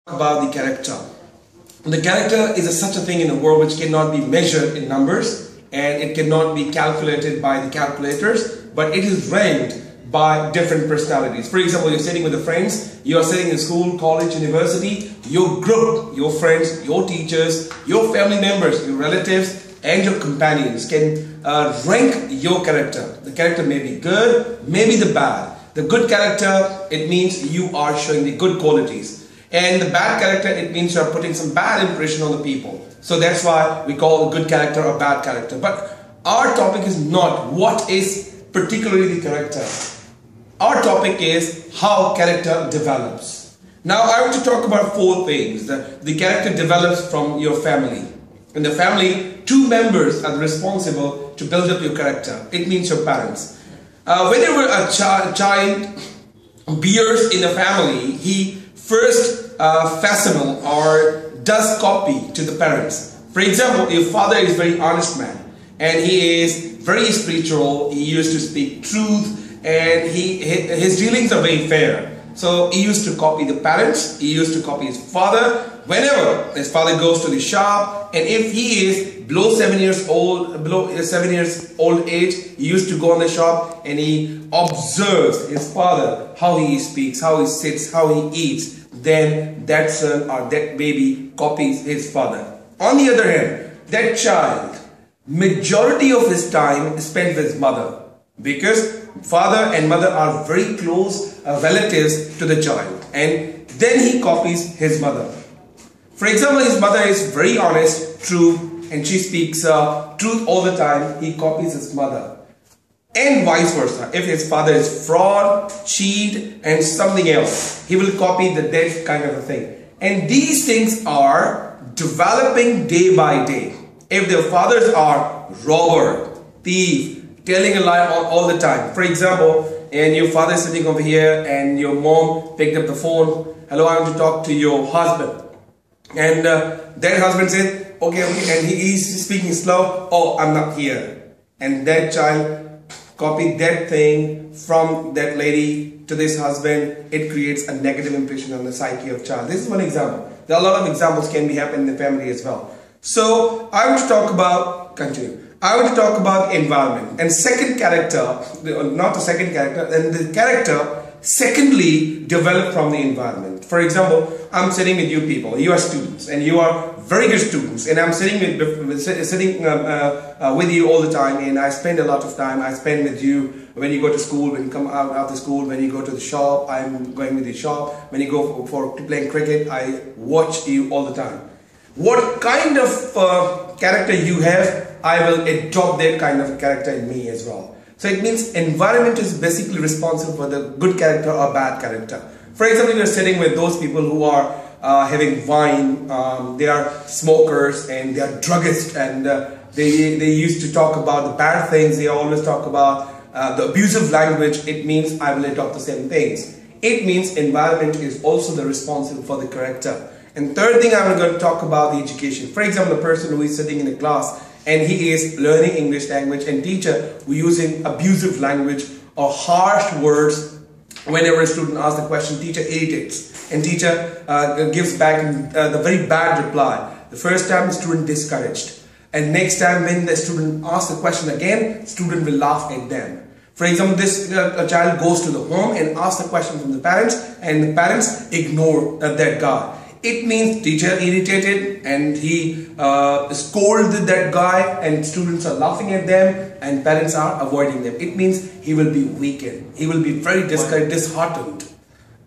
About the character. The character is such a thing in the world which cannot be measured in numbers and it cannot be calculated by the calculators, but it is ranked by different personalities. For example, you're sitting with the friends, you're sitting in school, college, university, your group, your friends, your teachers, your family members, your relatives and your companions can rank your character. The character may be good, maybe the bad. The good character, it means you are showing the good qualities. And the bad character, it means you are putting some bad impression on the people. So that's why we call a good character a bad character. But our topic is not what is particularly the character. Our topic is how character develops. Now I want to talk about four things. The character develops from your family. In the family, two members are responsible to build up your character. It means your parents. Whenever a child bears in a family, he first facsimile or does copy to the parents. For example, your father is a very honest man and he is very spiritual, he used to speak truth and his dealings are very fair. So he used to copy the parents, he used to copy his father. Whenever his father goes to the shop and if he is below 7 years old age, he used to go on the shop and he observes his father, how he speaks, how he sits, how he eats. Then that son or that baby copies his father. On the other hand, that child, majority of his time spent with his mother because father and mother are very close relatives to the child, and then he copies his mother. For example, his mother is very honest, true, and she speaks truth all the time. He copies his mother. And vice versa. If his father is fraud, cheat and something else, he will copy that kind of a thing. And these things are developing day by day. If their fathers are robber, thief, telling a lie all the time. For example, and your father is sitting over here and your mom picked up the phone. Hello, I want to talk to your husband. And that husband said, okay, and he's speaking slow. Oh, I'm not here. And that child copy that thing from that lady to this husband. It creates a negative impression on the psyche of child. This is one example. There are a lot of examples can be happening in the family as well. So I want to talk about, I want to talk about environment and second character, not the second character, and the character secondly developed from the environment. For example, I'm sitting with you people, you are students and you are very good students, and I'm sitting with you all the time, and I spend a lot of time. I spend with you when you go to school, when you come out after school, when you go to the shop, I'm going with the shop. When you go for playing cricket, I watch you all the time. What kind of character you have, I will adopt that kind of character in me as well. So it means environment is basically responsible for the good character or bad character. For example, you're sitting with those people who are having wine, they are smokers and they are druggists, and they used to talk about the bad things. They always talk about the abusive language. It means I will adopt the same things. It means environment is also the responsible for the character. And third thing, I'm going to talk about the education. For example, a person who is sitting in a class and he is learning English language and teacher who using abusive language or harsh words. Whenever a student asks the question, teacher irritates and teacher gives back the very bad reply. The first time the student discouraged, and next time when the student asks the question again, student will laugh at them. For example, this child goes to the home and asks the question from the parents, and the parents ignore that guy. It means teacher irritated and he scolded that guy and students are laughing at them and parents are avoiding them. It means he will be weakened. He will be very disheartened.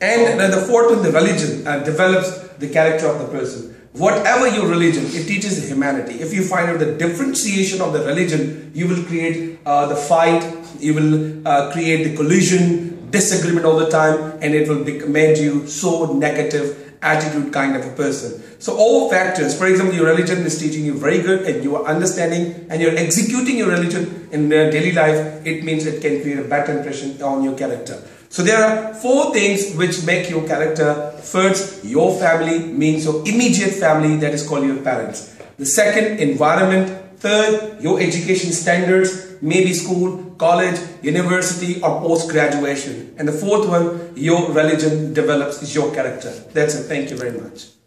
And the fourth one, the religion develops the character of the person. Whatever your religion, it teaches humanity. If you find out the differentiation of the religion, you will create the fight, you will create the collision, disagreement all the time, and it will make you so negative attitude kind of a person. So all factors, for example, your religion is teaching you very good and you are understanding and you're executing your religion in their daily life, it means it can create a better impression on your character. So there are four things which make your character. First, your family means your immediate family, that is called your parents. The second, environment. Third, your education standards. maybe school, college, university, or post-graduation. And the fourth one, your religion develops your character. That's it. Thank you very much.